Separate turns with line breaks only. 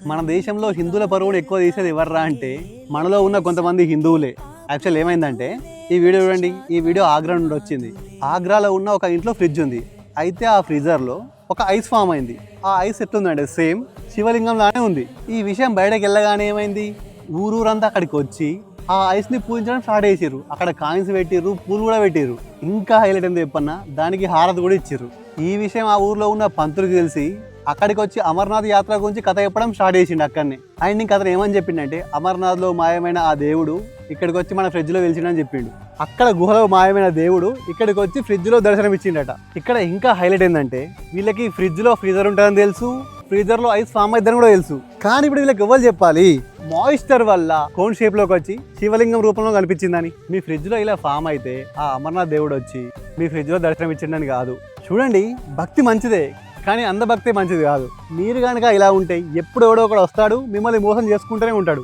మన దేశంలో హిందువుల పరువును ఎక్కువ తీసేది ఎవర్రా అంటే మనలో ఉన్న కొంతమంది హిందువులే. యాక్చువల్ ఏమైందంటే ఈ వీడియో చూడండి. ఈ వీడియో ఆగ్రా నుండి వచ్చింది. ఆగ్రాలో ఉన్న ఒక ఇంట్లో ఫ్రిడ్జ్ ఉంది. అయితే ఆ ఫ్రీజర్లో ఒక ఐస్ ఫామ్ అయింది. ఆ ఐస్ ఎట్లుందంటే సేమ్ శివలింగం లానే ఉంది. ఈ విషయం బయటకు వెళ్ళగానే ఏమైంది, ఊరూరంతా అక్కడికి వచ్చి ఆ ఐస్ ని పూజించడం స్టార్ట్ చేసిర్రు. అక్కడ కాయిన్స్ పెట్టిర్రు, పూలు కూడా పెట్టిర్రు. ఇంకా హైలైట్ అని చెప్పన్నా దానికి హారతి కూడా ఇచ్చిర్రు. ఈ విషయం ఆ ఊర్లో ఉన్న పంతులకి తెలిసి అక్కడికి వచ్చి అమర్నాథ్ యాత్ర గురించి కథ చెప్పడం స్టార్ట్ చేసిండు అక్కడనే. ఆయన ఇంక అతను ఏమని చెప్పిండంటే అమర్నాథ్ లో మాయమైన ఆ దేవుడు ఇక్కడికి వచ్చి మన ఫ్రిడ్జ్ లో వెలిచిండని చెప్పిండు. అక్కడ గుహలో మాయమైన దేవుడు ఇక్కడికి వచ్చి ఫ్రిడ్జ్ లో దర్శనం ఇచ్చిండట. ఇక్కడ ఇంకా హైలైట్ ఏంటంటే వీళ్ళకి ఫ్రిడ్జ్ లో ఫ్రీజర్ ఉంటుందని తెలుసు, ఫ్రీజర్ లో ఐస్ ఫామ్ అయిద్దని కూడా తెలుసు. కానీ ఇప్పుడు వీళ్ళకి ఎవరు చెప్పాలి మాయిశ్చర్ వల్ల కోన్ షేప్ లోకి వచ్చి శివలింగం రూపంలో కనిపించిందని. మీ ఫ్రిడ్జ్ లో ఇలా ఫామ్ అయితే ఆ అమర్నాథ్ దేవుడు వచ్చి మీ ఫ్రిడ్జ్ లో దర్శనం ఇచ్చిండని కాదు. చూడండి, భక్తి మంచిదే కానీ అంధభక్తి మంచిది కాదు. మీరు కనుక ఇలా ఉంటే ఎప్పుడు ఎవడో ఒకడు వస్తాడు, మిమ్మల్ని మోసం చేసుకుంటూనే ఉంటాడు.